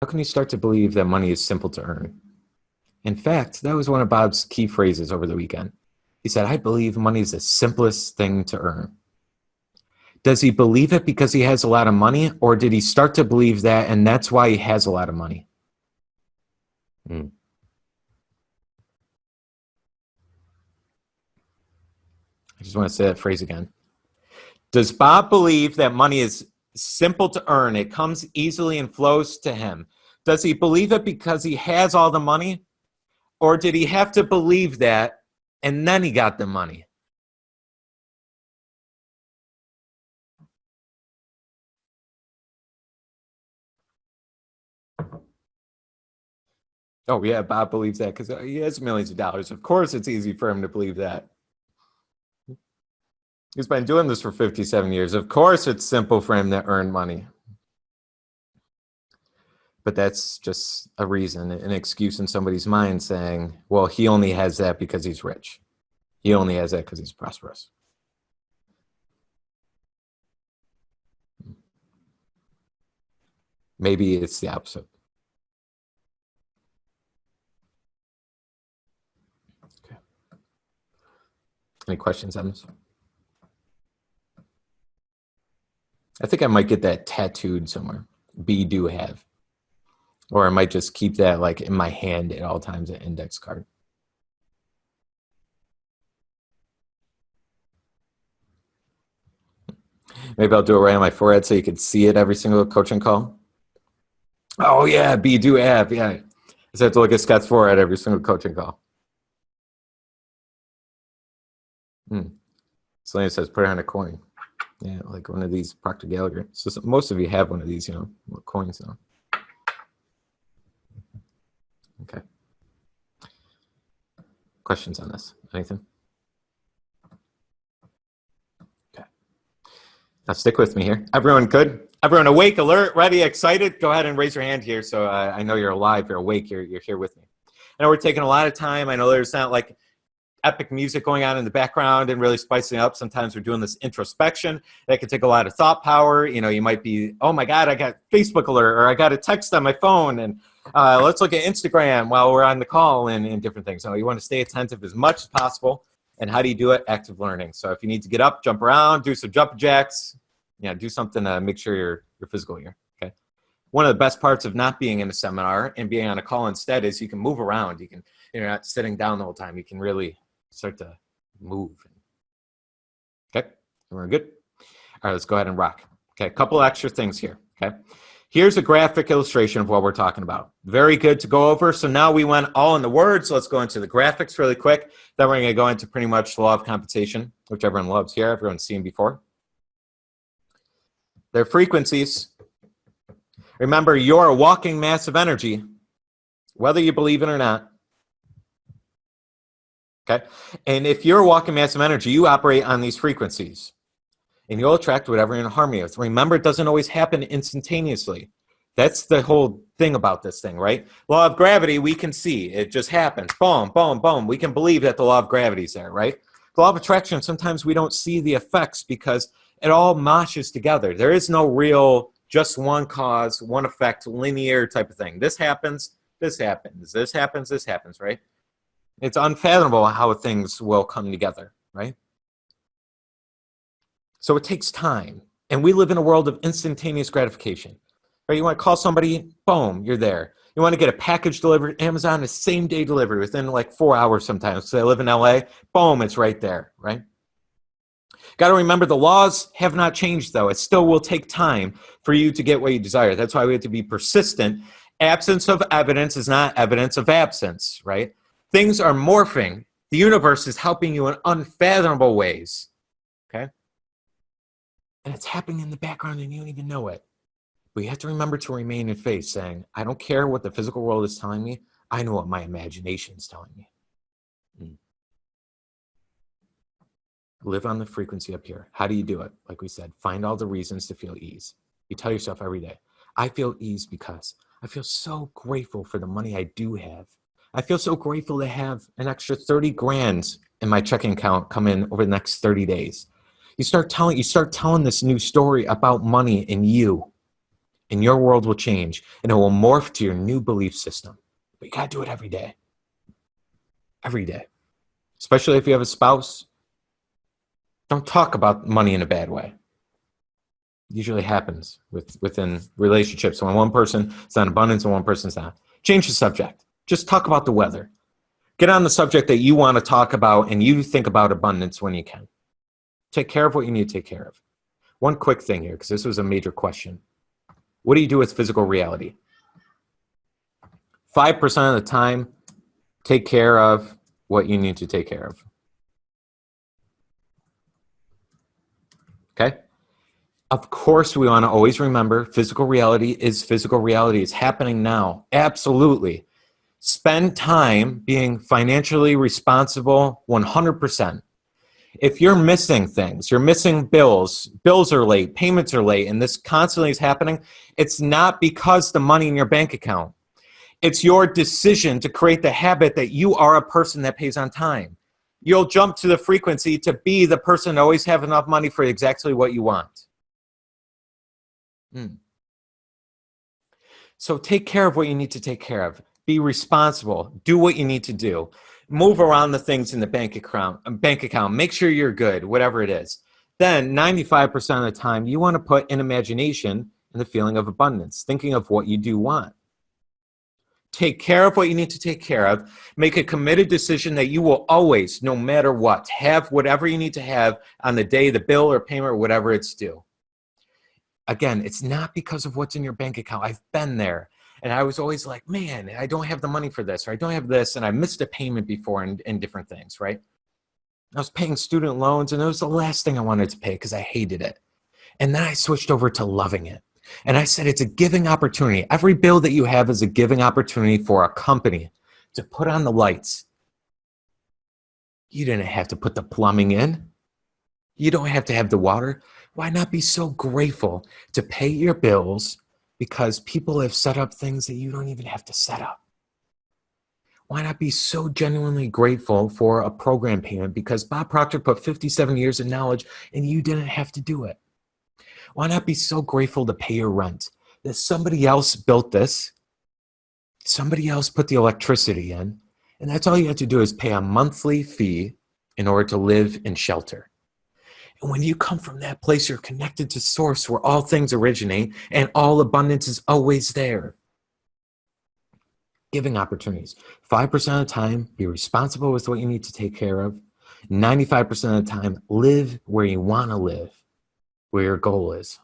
How can you start to believe that money is simple to earn? In fact, that was one of Bob's key phrases over the weekend. He said, I believe money is the simplest thing to earn. Does he believe it because he has a lot of money, or did he start to believe that and that's why he has a lot of money? I just want to say that phrase again. Does Bob believe that money is simple to earn? It comes easily and flows to him. Does he believe it because he has all the money? Or did he have to believe that and then he got the money? Oh, yeah, Bob believes that because he has millions of dollars. Of course, it's easy for him to believe that. He's been doing this for 57 years. Of course, it's simple for him to earn money. But that's just a reason, an excuse in somebody's mind saying, well, he only has that because he's rich. He only has that because he's prosperous. Maybe it's the opposite. Okay. Any questions on this? I think I might get that tattooed somewhere. Be, do, have. Or I might just keep that like in my hand at all times, an index card. Maybe I'll do it right on my forehead so you can see it every single coaching call. Oh yeah, be, do, have, yeah. I just have to look at Scott's forehead every single coaching call. Selena says, put it on a coin. Yeah, like one of these Proctor Gallagher. So most of you have one of these, you know, coins now. Okay. Questions on this? Anything? Okay. Now stick with me here. Everyone good? Everyone awake, alert, ready, excited? Go ahead and raise your hand here so I know you're alive, you're awake, you're here with me. I know we're taking a lot of time. I know there's not like epic music going on in the background and really spicing it up. Sometimes we're doing this introspection that can take a lot of thought power. You know, you might be, oh my God, I got Facebook alert, or I got a text on my phone, and let's look at Instagram while we're on the call and different things. So you want to stay attentive as much as possible. And how do you do it? Active learning. So if you need to get up, jump around, do some jump jacks, do something to make sure you're physical here. Okay. One of the best parts of not being in a seminar and being on a call instead is you can move around. You're not sitting down the whole time. You can really start to move. Okay, we're good. All right, let's go ahead and rock. Okay, a couple extra things here. Okay, here's a graphic illustration of what we're talking about. Very good to go over. So now we went all in the words. Let's go into the graphics really quick. Then we're going to go into pretty much the law of compensation, which everyone loves here. Everyone's seen before. They're frequencies. Remember, you're a walking mass of energy, whether you believe it or not. Okay, and if you're a walking mass of energy, you operate on these frequencies, and you'll attract whatever you're in harmony with. Remember, it doesn't always happen instantaneously. That's the whole thing about this thing, right? Law of gravity, we can see. It just happens. Boom, boom, boom. We can believe that the law of gravity is there, right? The law of attraction, sometimes we don't see the effects because it all moshes together. There is no real just one cause, one effect, linear type of thing. This happens, this happens, this happens, this happens, right? It's unfathomable how things will come together, right? So it takes time. And we live in a world of instantaneous gratification. Right? You want to call somebody, boom, you're there. You want to get a package delivered, Amazon is same day delivery within like 4 hours sometimes. So I live in LA, boom, it's right there, right? Got to remember the laws have not changed though. It still will take time for you to get what you desire. That's why we have to be persistent. Absence of evidence is not evidence of absence, right? Things are morphing. The universe is helping you in unfathomable ways, okay? And it's happening in the background and you don't even know it. But you have to remember to remain in faith, saying, I don't care what the physical world is telling me. I know what my imagination is telling me. Live on the frequency up here. How do you do it? Like we said, find all the reasons to feel ease. You tell yourself every day, I feel ease because I feel so grateful for the money I do have. I feel so grateful to have an extra 30 grand in my checking account come in over the next 30 days. You start telling this new story about money and you. and your world will change, and it will morph to your new belief system. But you got to do it every day. Every day. Especially if you have a spouse. Don't talk about money in a bad way. It usually happens within relationships when one person is on abundance and one person's not. Change the subject. Just talk about the weather. Get on the subject that you want to talk about, and you think about abundance when you can. Take care of what you need to take care of. One quick thing here, because this was a major question. What do you do with physical reality? 5% of the time, take care of what you need to take care of. Okay? Of course, we want to always remember physical reality is physical reality. It's happening now. Absolutely. Spend time being financially responsible 100%. If you're missing things, you're missing bills are late, payments are late, and this constantly is happening, it's not because the money in your bank account. It's your decision to create the habit that you are a person that pays on time. You'll jump to the frequency to be the person to always have enough money for exactly what you want. So take care of what you need to take care of. Be responsible. Do what you need to do. Move around the things in the bank account. Make sure you're good, whatever it is. Then 95% of the time, you want to put an imagination in the feeling of abundance, thinking of what you do want. Take care of what you need to take care of. Make a committed decision that you will always, no matter what, have whatever you need to have on the day, the bill or payment or whatever it's due. Again, it's not because of what's in your bank account. I've been there. And I was always like, man, I don't have the money for this, or I don't have this, and I missed a payment before and different things, right? I was paying student loans, and it was the last thing I wanted to pay because I hated it. And then I switched over to loving it. And I said, it's a giving opportunity. Every bill that you have is a giving opportunity for a company to put on the lights. You didn't have to put the plumbing in. You don't have to have the water. Why not be so grateful to pay your bills because people have set up things that you don't even have to set up? Why not be so genuinely grateful for a program payment because Bob Proctor put 57 years of knowledge and you didn't have to do it? Why not be so grateful to pay your rent that somebody else built this, somebody else put the electricity in, and that's all you have to do is pay a monthly fee in order to live in shelter. And when you come from that place, you're connected to source where all things originate and all abundance is always there. Giving opportunities. 5% of the time, be responsible with what you need to take care of. 95% of the time, live where you want to live, where your goal is.